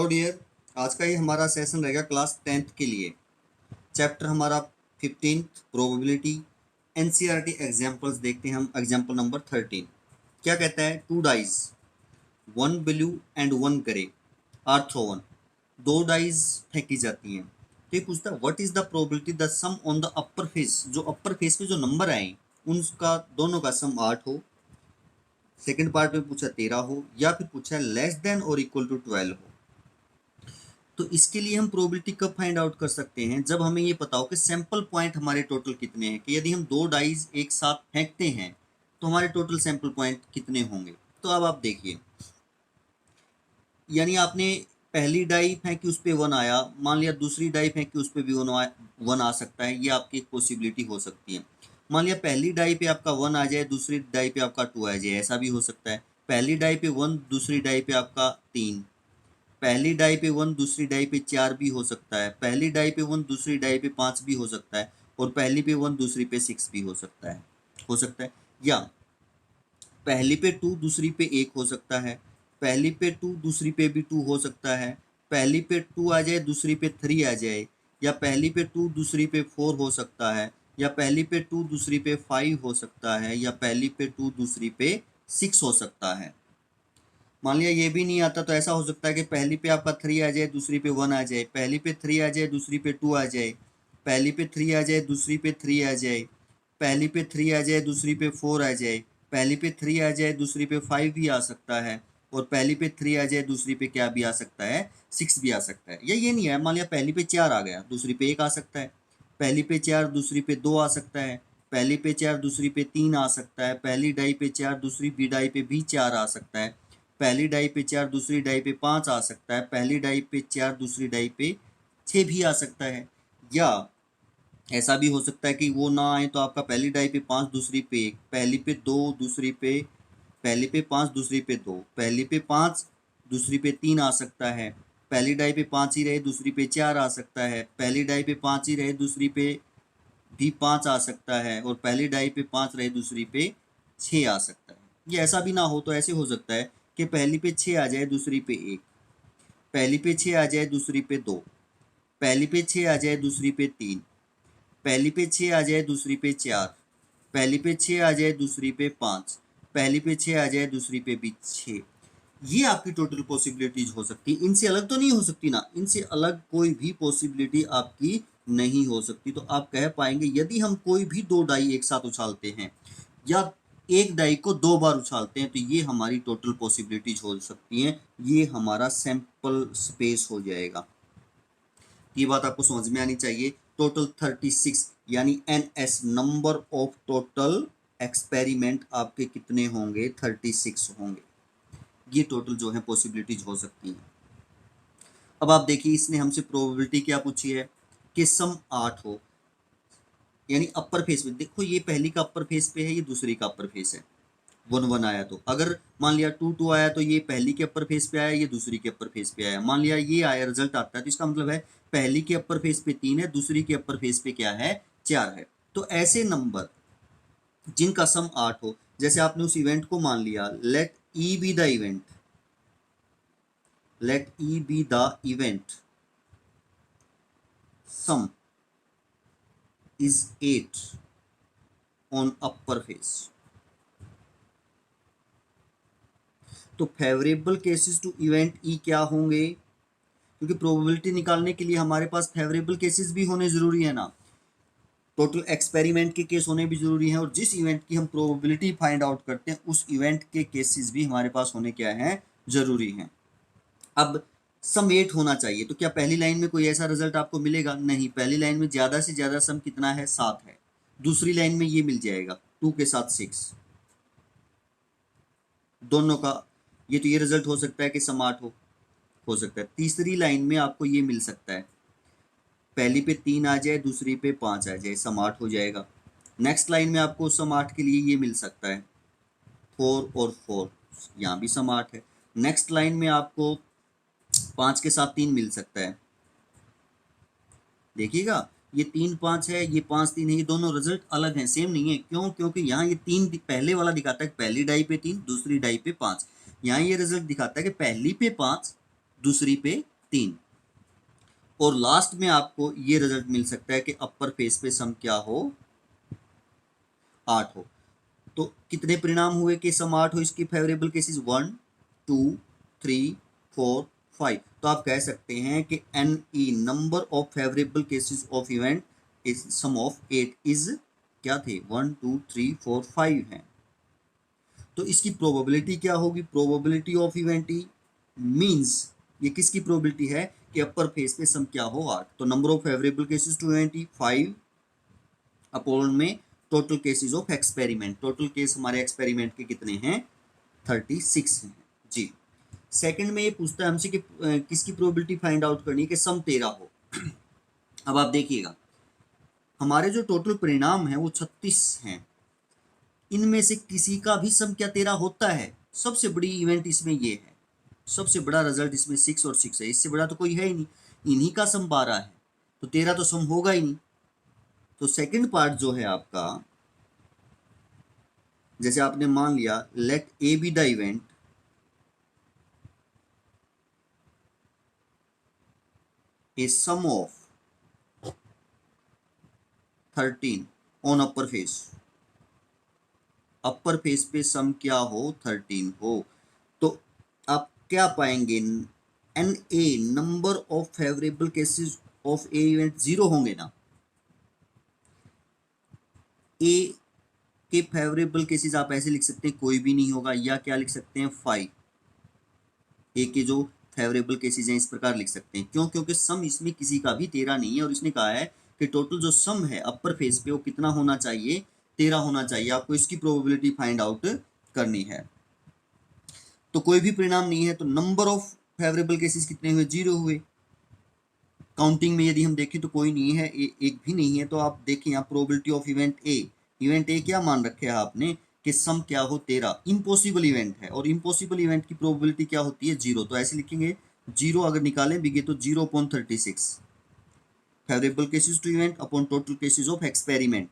Hello dear, आज का ये हमारा सेशन रहेगा क्लास 10th के लिए। चैप्टर हमारा 15th प्रोबेबिलिटी। एनसीईआरटी एग्जाम्पल्स देखते हैं हम। एग्जाम्पल नंबर 13 क्या कहता है? 2 dice, 1 blue and 1 grey are thrown. 2 dice फेंकी जाती हैं। तो ये पूछता है what is the probability the sum on the upper face, जो अपर फेस पे जो नंबर आए उनका दोनों का सम 8 हो। सेकंड पार्ट में पूछा 13 हो, या फिर पूछा लेस देन और इक्वल टू 12 हो। तो इसके लिए हम प्रोबेबिलिटी कब फाइंड आउट कर सकते हैं? जब हमें ये पता हो कि सैंपल पॉइंट हमारे टोटल कितने हैं, कि यदि हम 2 डाइज एक साथ फेंकते हैं तो हमारे टोटल सैंपल पॉइंट कितने होंगे। तो अब आप देखिए, यानी आपने पहली डाई फेंकी उस पर 1 आया, मान लिया दूसरी डाई फेंकी उस पर भी 1 आ सकता है। ये आपकी एक पॉसिबिलिटी हो सकती है। मान लिया पहली डाई पे आपका 1 आ जाए, दूसरी डाई पे आपका 2 आ जाए, ऐसा भी हो सकता है। पहली डाई पे 1, दूसरी डाई पे आपका 3, पहली डाई पे 1, दूसरी डाई पे 4 भी हो सकता है। पहली डाई पे 1, दूसरी डाई पे 5 भी हो सकता है। और पहली पे 1, दूसरी पे 6 भी हो सकता है। या पहली पे 2, दूसरी पे 1 हो सकता है। पहली पे 2, दूसरी पे भी 2 हो सकता है। पहली पे 2 आ जाए, दूसरी पे 3 आ जाए। या पहली पे 2, दूसरी पे 4 हो सकता है। या पहली पे 2, दूसरी पे 5 हो सकता है। या पहली पे 2, दूसरी पे 6 हो सकता है। मान लिया ये भी नहीं आता तो ऐसा हो सकता है कि पहली पे आपका 3 आ जाए, दूसरी पे 1 आ जाए। पहली पे 3 आ जाए, दूसरी पे 2 आ जाए। पहली पे 3 आ जाए, दूसरी पे 3 आ जाए। पहली पे 3 आ जाए, दूसरी पे 4 आ जाए। पहली पे 3 आ जाए, दूसरी पे 5 भी आ सकता है। और पहली पे 3 आ जाए, दूसरी पे क्या भी आ सकता है? 6 भी आ सकता है। या ये नहीं है, मान लिया पहली पे 4 आ गया, दूसरी पे 1 आ सकता है। पहली पे 4, दूसरी पे 2 आ सकता है। पहली पे 4, दूसरी पे 3 आ सकता है। पहली डाई पे 4, दूसरी बी डाई पे भी 4 आ सकता है। पहली डाई पे 4, दूसरी डाई पे 5 आ सकता है। पहली डाई पे 4, दूसरी डाई पे 6 भी आ सकता है। या ऐसा भी हो सकता है कि वो ना आए तो आपका पहली डाई पे 5, दूसरी पे 1, पहली पे 2, दूसरी पे, पहली पे 5, दूसरी पे 2, पहली पे 5, दूसरी पे 3 आ सकता है। पहली डाई पे 5 ही रहे, दूसरी पे 4 आ सकता है। पहली डाई पे 5 ही रहे, दूसरी पे भी 5 आ सकता है। और पहली डाई पे 5 रहे, दूसरी पे 6 आ सकता है। ये ऐसा भी ना हो तो ऐसे हो सकता है कि पहली पे 6 आ जाए, दूसरी पे 1, पहली पे 6 आ जाए, दूसरी पे 2, पहली पे 6 आ जाए, दूसरी पे 3, पहली पे 6 आ जाए, दूसरी पे 4, पहली पे 6 आ जाए, दूसरी पे 5, पहली पे 6 आ जाए, दूसरी पे भी 6। ये आपकी टोटल पॉसिबिलिटीज हो सकती है। इनसे अलग तो नहीं हो सकती ना, इनसे अलग कोई भी पॉसिबिलिटी आपकी नहीं हो सकती। तो आप कह पाएंगे यदि हम कोई भी 2 डाई एक साथ उछालते हैं या एक डाई को 2 बार उछालते हैं तो ये हमारी टोटल पॉसिबिलिटीज हो सकती हैं। ये हमारा सैंपल स्पेस हो जाएगा। ये बात आपको समझ में आनी चाहिए। टोटल 36 यानी NS number of total experiment आपके कितने होंगे? 36 होंगे। ये टोटल जो है पॉसिबिलिटीज हो सकती हैं। अब आप देखिए, इसने हमसे प्रोबेबिलिटी क्या पूछी है कि सम 8 हो, यानी अपर फेस में। देखो ये पहली का अपर फेस पे है, ये दूसरी का अपर फेस है। 1 आया तो अगर मान लिया 2 आया तो ये पहली के अपर फेस पे आया, ये दूसरी के अपर फेस पे आया। मान लिया ये आया, रिजल्ट आता है तो इसका मतलब है पहली के अपर फेस पे 3 है, दूसरी के अपर फेस पे क्या है? 4 है। तो ऐसे नंबर जिनका सम 8 हो, जैसे आपने उस इवेंट को मान लिया, let E be the event, let E be the event, sum is 8 on upper face। तो favourable cases to event E क्या होंगे? क्योंकि प्रोबेबिलिटी निकालने के लिए हमारे पास फेवरेबल केसेस भी होने जरूरी है ना, टोटल एक्सपेरिमेंट के केस होने भी जरूरी है। और जिस इवेंट की हम प्रोबेबिलिटी फाइंड आउट करते हैं उस इवेंट के केसेस भी हमारे पास होने क्या है? जरूरी हैं। अब सम 8 होना चाहिए, तो क्या पहली लाइन में कोई ऐसा रिजल्ट आपको मिलेगा? नहीं। पहली लाइन में ज्यादा से ज्यादा सम कितना है? 7 है। दूसरी लाइन में ये मिल जाएगा 2 के साथ 6, दोनों का। ये तो ये रिजल्ट हो सकता है कि सम 8 हो सकता है। तीसरी लाइन में आपको ये मिल सकता है, पहली पे 3 आ जाए, दूसरी पे 5 आ जाए, सम 8 हो जाएगा। नेक्स्ट लाइन में आपको सम 8 के लिए ये मिल सकता है 4 और 4, यहाँ भी सम 8 है। नेक्स्ट लाइन में आपको 5 के साथ 3 मिल सकता है। देखिएगा, ये 3 5 है, ये 5 3 है, ये दोनों रिजल्ट अलग हैं, सेम नहीं है। क्यों? क्योंकि यहाँ ये 3 पहले वाला दिखाता है पहली डाई पे 3, दूसरी डाई पे 5। यहाँ ये रिजल्ट दिखाता है कि पहली पे 5, दूसरी पे 3, और लास्ट में आपको ये रिजल्ट मिल सकता है कि अपर फेस पे सम क्या हो, 8 हो। तो कितने परिणाम हुए कि सम 8 हो इसकी फेवरेबल केसेस, 1 2 3 4 5। तो आप कह सकते हैं कि N E number of favourable cases of event is sum of 8 is क्या थे, 1 2 3 4 5 हैं। तो इसकी प्रोबेबिलिटी क्या होगी, probability of event E means ये किसकी प्रोबेबिलिटी है कि अपर फेस पे सम क्या हो, 8। तो number of favourable cases to event E 5 upon में total cases of experiment, total case हमारे एक्सपेरिमेंट के कितने हैं, 36 हैं जी। सेकंड में ये पूछता है हमसे कि किसकी प्रोबेबिलिटी फाइंड आउट करनी है कि सम 13 हो। अब आप देखिएगा हमारे जो टोटल परिणाम है वो 36 हैं, इनमें से किसी का भी सम क्या 13 होता है। सबसे बड़ी इवेंट इसमें ये है, सबसे बड़ा रिजल्ट इसमें 6 और 6 है, इससे बड़ा तो कोई है ही नहीं। इन्हीं का सम 12 है, तो 13 तो सम होगा ही नहीं। तो सेकंड पार्ट जो है आपका, जैसे आपने मान लिया let A be the event A sum of 13 on upper face, upper face पे सम क्या हो, 13 हो। तो आप क्या पाएंगे, N A number of favourable cases of A event 0 होंगे ना। ए के फेवरेबल केसेस आप ऐसे लिख सकते हैं कोई भी नहीं होगा, या क्या लिख सकते हैं 5। ए के जो फेवरेबल केसेस हैं इस प्रकार लिख सकते हैं, क्यों, क्योंकि सम इसमें किसी का भी 13 नहीं है, और इसने कहा है कि टोटल जो सम है अपर फेस पे वो कितना होना चाहिए, 13 होना चाहिए। आपको इसकी प्रोबेबिलिटी फाइंड आउट करनी है। तो कोई भी परिणाम नहीं है, तो नंबर ऑफ फेवरेबल केसेस कितने हुए, 0 हुए। काउंटिंग में यदि हम देखें तो कोई नहीं है, एक भी नहीं है। तो आप देखें यहाँ प्रोबेबिलिटी ऑफ इवेंट ए क्या मान रखे है आपने कि सम क्या हो, 13। इम्पॉसिबल इवेंट है, और इम्पॉसिबल इवेंट की प्रोबेबिलिटी क्या होती है, 0। तो ऐसे लिखेंगे 0 अगर निकालें बिगे तो 0/36 favourable cases to event upon total cases of experiment,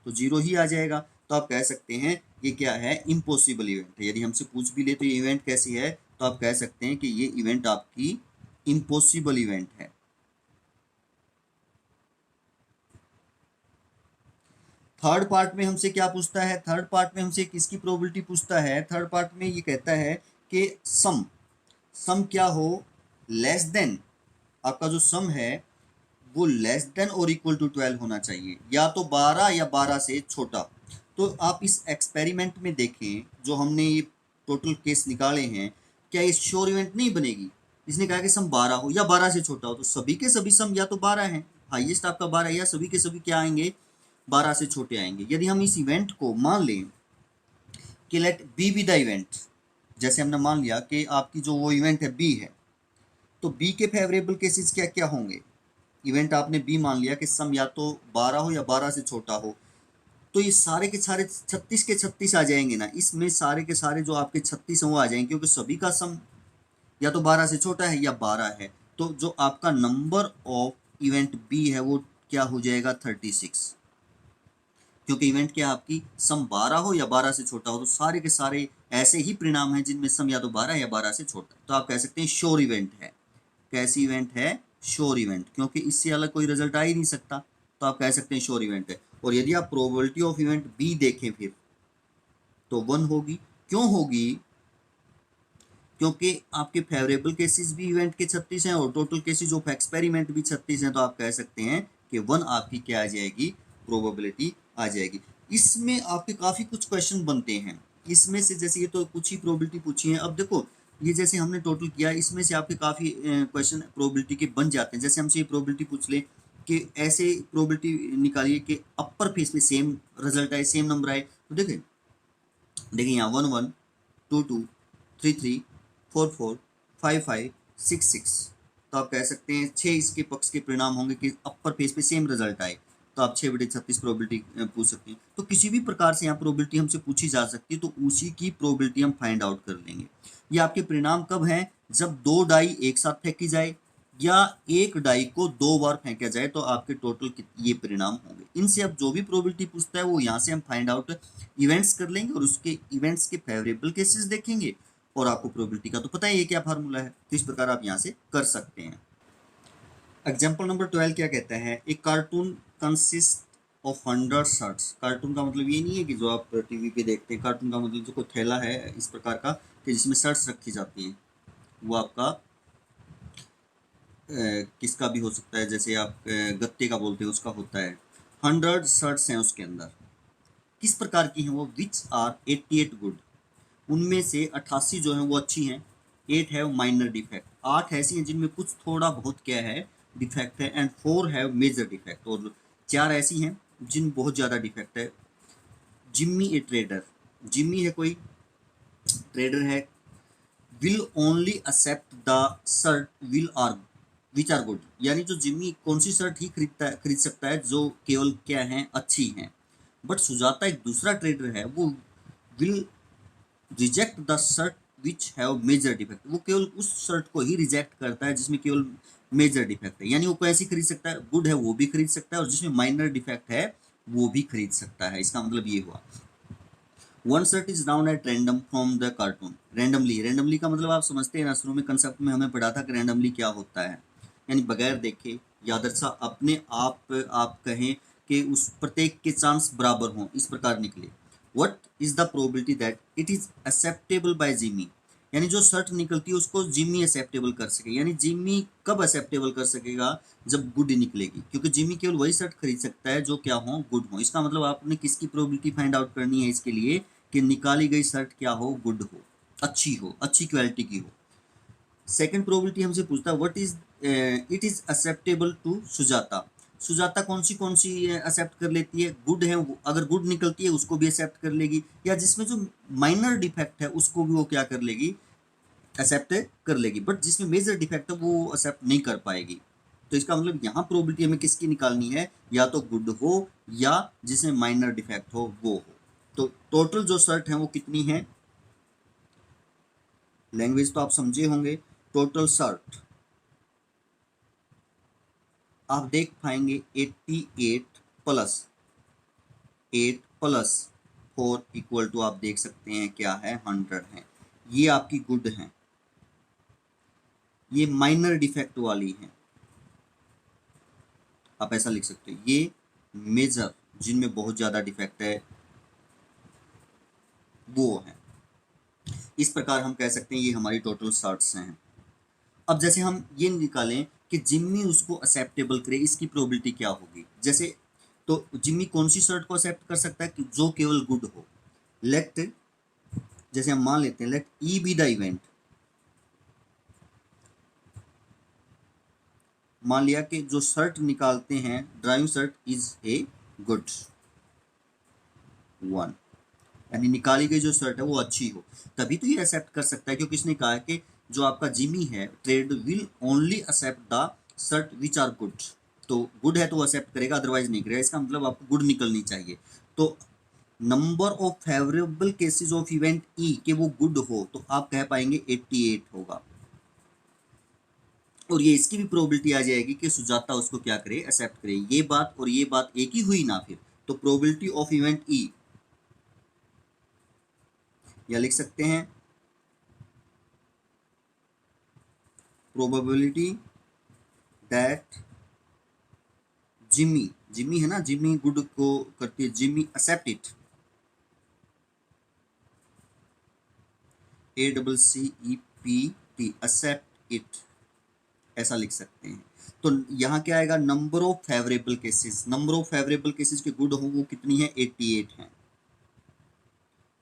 तो 0 ही आ जाएगा। तो आप कह सकते हैं ये क्या है, इम्पॉसिबल इवेंट है। यदि हमसे पूछ भी ले तो ये इवेंट कैसी है, तो आप कह सकते हैं कि ये इवेंट आपकी इम्पॉसिबल इवेंट है। थर्ड पार्ट में हमसे क्या पूछता है, थर्ड पार्ट में हमसे किसकी प्रोबेबिलिटी पूछता है, थर्ड पार्ट में ये कहता है कि सम क्या हो, लेस देन, आपका जो सम है वो लेस देन और इक्वल टू 12 होना चाहिए, या तो 12 या 12 से छोटा। तो आप इस एक्सपेरिमेंट में देखें जो हमने ये टोटल केस निकाले हैं, क्या ये श्योर इवेंट नहीं बनेगी। इसने कहा कि सम 12 हो या 12 से छोटा हो, तो सभी के सभी सम या तो 12 हैं, हाईएस्ट आपका 12, या सभी के सभी क्या आएंगे, 12 से छोटे आएंगे। यदि हम इस इवेंट को मान लें कि let B be the event, जैसे हमने मान लिया कि आपकी जो वो इवेंट है बी है, तो बी के फेवरेबल केसेस क्या क्या होंगे। इवेंट आपने बी मान लिया कि सम या तो 12 हो या 12 से छोटा हो, तो ये सारे के सारे 36 के 36 आ जाएंगे ना, इसमें सारे के सारे जो आपके 36 हैं वो आ जाएंगे, क्योंकि सभी का सम या तो 12 से छोटा है या 12 है। तो जो आपका नंबर ऑफ इवेंट बी है वो क्या हो जाएगा, 36, क्योंकि इवेंट क्या आपकी सम 12 हो या 12 से छोटा हो। तो सारे के सारे ऐसे ही परिणाम हैं जिनमें सम या तो 12 या 12 से छोटा। तो आप कह सकते हैं श्योर इवेंट है। कैसी इवेंट है, श्योर इवेंट, क्योंकि इससे अलग कोई रिजल्ट आ ही नहीं सकता। तो आप कह सकते हैं श्योर इवेंट है। और यदि आप प्रोबेबिलिटी ऑफ इवेंट बी देखें फिर तो 1 होगी। क्यों होगी, क्योंकि आपके फेवरेबल केसेस भी इवेंट के 36 हैं और टोटल केसेस ऑफ एक्सपेरिमेंट भी 36 हैं। तो आप कह सकते हैं कि 1 आपकी क्या आ जाएगी, प्रोबेबिलिटी आ जाएगी। इसमें आपके काफ़ी कुछ क्वेश्चन बनते हैं, इसमें से जैसे ये तो कुछ ही प्रोबेबिलिटी पूछी है। अब देखो ये जैसे हमने टोटल किया, इसमें से आपके काफ़ी क्वेश्चन प्रोबेबिलिटी के बन जाते हैं। जैसे हमसे ये प्रोबेबिलिटी पूछ ले कि ऐसे प्रोबेबिलिटी निकालिए कि अपर फेस में सेम रिजल्ट आए, सेम नंबर आए। तो देखिए यहाँ 1 1 2 2 3 3 4 4 5 5 6 6। तो आप कह सकते हैं 6 इसके पक्ष के परिणाम होंगे कि अपर फेस पे सेम रिजल्ट आए। तो आप 6/36 प्रोबेबिलिटी पूछ सकते हैं। तो किसी भी प्रकार से यहाँ प्रोबेबिलिटी हमसे पूछी जा सकती है, तो उसी की प्रोबेबिलिटी हम फाइंड आउट कर लेंगे। ये आपके परिणाम कब हैं, जब 2 डाई एक साथ फेंकी जाए या एक डाई को 2 बार फेंका जाए, तो आपके टोटल ये परिणाम होंगे। इनसे अब जो भी प्रोबेबिलिटी पूछता है वो यहाँ से हम फाइंड आउट इवेंट्स कर लेंगे और उसके इवेंट्स के फेवरेबल केसेस देखेंगे और आपको प्रोबेबिलिटी का तो पता ही है क्या फार्मूला है, तो इस प्रकार आप यहाँ से कर सकते हैं। एग्जाम्पल नंबर 12 क्या कहता है, एक cartoon consist of 100 shirts. Cartoon का मतलब ये नहीं है कि जो आप टीवी पे देखते हैं, कार्टून का मतलब जो कोई थैला है इस प्रकार का कि जिसमें शर्ट्स रखी जाती हैं, वो आपका किसका भी हो सकता है, जैसे आप गत्ते का बोलते हैं उसका होता है। 100 शर्ट्स हैं उसके अंदर, किस प्रकार की हैं वो, विच आर 88 गुड, उनमें से 88 जो हैं वो अच्छी हैं, 8 है माइनर डिफेक्ट, 8 ऐसी हैं जिनमें कुछ थोड़ा बहुत क्या है डिफेक्ट है, एंड 4 है मेजर डिफेक्ट, और 4 ऐसी हैं जिन बहुत ज़्यादा डिफेक्ट है। जिम्मी ए ट्रेडर, जिम्मी है कोई ट्रेडर है, will only accept the shirt will are which are good, यानी जो जिम्मी कौन सी शर्ट ही खरीद सकता है जो केवल क्या है अच्छी हैं। बट सुजाता एक दूसरा ट्रेडर है, वो will reject the shirt which have major defect, वो केवल उस शर्ट को ही रिजेक्ट करता है जिसमें केवल मेजर डिफेक्ट है, यानी वो कैसी खरीद सकता है, गुड है वो भी खरीद सकता है और जिसमें माइनर डिफेक्ट है वो भी खरीद सकता है। इसका मतलब ये हुआ one shirt is noun at random from the cartoon. Randomly, randomly का मतलब आप समझते हैं ना, शुरू में कंसेप्ट में हमें पढ़ा था कि रैंडमली क्या होता है, यानी बगैर देखे या दरसा अपने आप कहें कि उस प्रत्येक के चांस बराबर हों, इस प्रकार निकले। What is the probability that it is acceptable bye Jimmy, यानी जो शर्ट निकलती है उसको जिमी एक्सेप्टेबल कर सके, यानी जिमी कब एक्सेप्टेबल कर सकेगा, जब गुड निकलेगी, क्योंकि जिमी केवल वही शर्ट खरीद सकता है जो क्या हो, गुड हो। इसका मतलब आपने किसकी प्रोबेबिलिटी फाइंड आउट करनी है इसके लिए कि निकाली गई शर्ट क्या हो, गुड हो, अच्छी क्वालिटी की हो। सेकंड प्रोबेबिलिटी हमसे पूछता है what is it is acceptable to Sujata, Sujata कौन सी एक्सेप्ट कर लेती है, गुड है वो, अगर गुड निकलती है उसको भी एक्सेप्ट कर लेगी, या जिसमें जो माइनर डिफेक्ट है उसको भी वो क्या कर लेगी, एक्सेप्ट कर लेगी, बट जिसमें मेजर डिफेक्ट है वो एक्सेप्ट नहीं कर पाएगी। तो इसका मतलब यहाँ प्रोबेबिलिटी हमें किसकी निकालनी है, या तो गुड हो या जिसमें माइनर डिफेक्ट हो वो हो। तो टोटल जो शर्ट है वो कितनी है, लैंग्वेज तो आप समझे होंगे, टोटल शर्ट आप देख पाएंगे 88 प्लस 8 प्लस 4 इक्वल टू आप देख सकते हैं क्या है, 100 है। ये आपकी गुड है, ये माइनर डिफेक्ट वाली है, आप ऐसा लिख सकते हैं। ये मेजर जिनमें बहुत ज़्यादा डिफेक्ट है वो है। इस प्रकार हम कह सकते हैं ये हमारी टोटल शर्ट्स हैं। अब जैसे हम ये निकालें कि जिम्मी उसको एक्सेप्टेबल करे, इसकी प्रोबेबिलिटी क्या होगी, जैसे तो जिम्मी कौन सी शर्ट को एक्सेप्ट कर सकता है कि जो केवल गुड हो। लेट, जैसे हम मान लेते हैं let E be the event, मान लिया कि जो शर्ट निकालते हैं driving shirt is a good one, यानी निकाली गई जो शर्ट है वो अच्छी हो, तभी तो ये एक्सेप्ट कर सकता है, क्योंकि इसने कहा है कि जो आपका जिमी है trade will only accept the shirt which are good, तो गुड है तो वो एक्सेप्ट करेगा अदरवाइज नहीं करेगा। इसका मतलब आपको गुड निकलनी चाहिए। तो number of favourable cases of event E के वो गुड हो तो आप कह पाएंगे 88 होगा, और ये इसकी भी प्रोबेबिलिटी आ जाएगी कि सुजाता उसको क्या करे, एक्सेप्ट करे। ये बात और ये बात एक ही हुई ना फिर, तो प्रोबेबिलिटी ऑफ इवेंट ई, या लिख सकते हैं प्रोबेबिलिटी दैट जिमी, जिमी है ना, जिमी गुड को करती है, Jimmy accept it, ACCEPT accept it, ऐसा लिख सकते हैं। तो यहाँ क्या आएगा, number of favourable cases, number of favourable cases के गुड हो वो कितनी है, 88 है,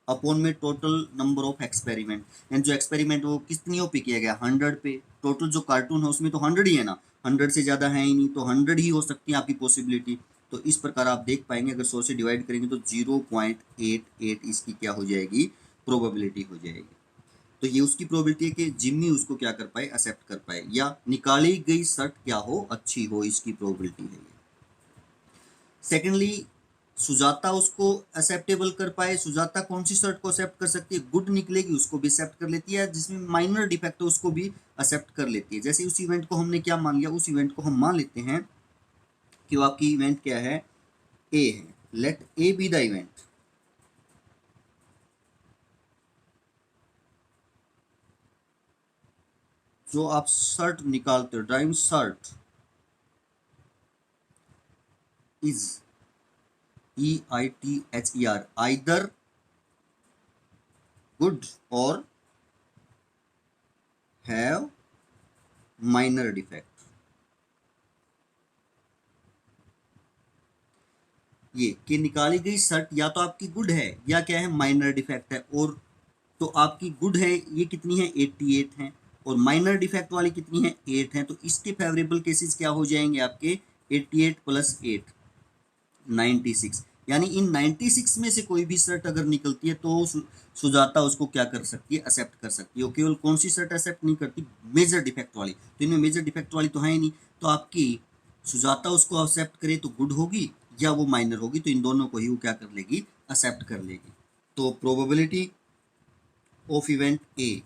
अपॉन में टोटल नंबर ऑफ एक्सपेरिमेंट, यानी जो एक्सपेरिमेंट वो कितनी पे किया गया, 100 पे, टोटल जो कार्टून है उसमें तो 100 ही है ना, 100 से ज़्यादा है ही नहीं, तो 100 ही हो सकती है आपकी पॉसिबिलिटी। तो इस प्रकार आप देख पाएंगे अगर 100 से डिवाइड करेंगे तो 0.88 इसकी क्या हो जाएगी, प्रोबेबिलिटी हो जाएगी। तो ये उसकी प्रोबेबिलिटी है कि जिम्मी उसको क्या कर पाए, एक्सेप्ट कर पाए, या निकाली गई शर्ट क्या हो, अच्छी हो, इसकी प्रोबेबिलिटी है ये। सेकेंडली सुजाता उसको एक्सेप्टेबल कर पाए, सुजाता कौन सी शर्ट को एक्सेप्ट कर सकती है, गुड निकलेगी उसको भी एक्सेप्ट कर लेती है, जिसमें माइनर डिफेक्ट है उसको भी एक्सेप्ट कर लेती है। जैसे उस इवेंट को हमने क्या मान लिया, उस इवेंट को हम मान लेते हैं कि वो आपकी इवेंट क्या है, ए है, let A be the event, जो आप सर्ट निकालते हो, driving shirt is EITHER either good और हैव माइनर डिफेक्ट। ये कि निकाली गई सर्ट या तो आपकी गुड है या क्या है, माइनर डिफेक्ट है। और तो आपकी गुड है ये कितनी है, 88 है, और माइनर डिफेक्ट वाली कितनी है, 8 है। तो इसके फेवरेबल केसेस क्या हो जाएंगे आपके, 88 प्लस 8 96। यानी इन 96 में से कोई भी सर्ट अगर निकलती है तो सुजाता उसको क्या कर सकती है, एक्सेप्ट कर सकती है। वो केवल कौन सी सर्ट एक्सेप्ट नहीं करती, मेजर डिफेक्ट वाली। तो इनमें मेजर डिफेक्ट वाली तो है ही नहीं, तो आपकी सुजाता उसको एक्सेप्ट करे तो गुड होगी या वो माइनर होगी, तो इन दोनों को ही वो क्या कर लेगी, एक्सेप्ट कर लेगी। तो प्रोबेबिलिटी ऑफ इवेंट ए,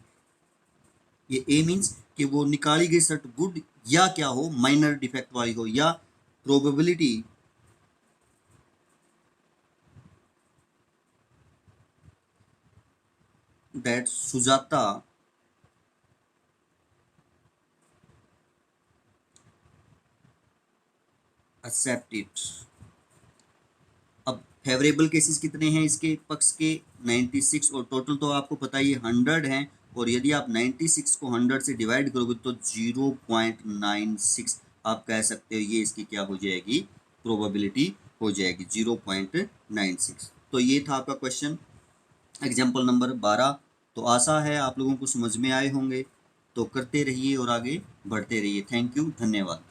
ये ए मीन्स कि वो निकाली गई सर्ट गुड या क्या हो, माइनर डिफेक्ट वाली हो, या probability that Sujata accept it। अब फेवरेबल केसेस कितने हैं इसके पक्ष के, 96, और टोटल तो आपको पता ही 100 हैं। और यदि आप 96 को 100 से डिवाइड करोगे तो 0.96 आप कह सकते हो ये इसकी क्या हो जाएगी, प्रोबेबिलिटी हो जाएगी 0.96। तो ये था आपका क्वेश्चन एग्जाम्पल नंबर 12। तो आशा है आप लोगों को समझ में आए होंगे। तो करते रहिए और आगे बढ़ते रहिए। थैंक यू, धन्यवाद।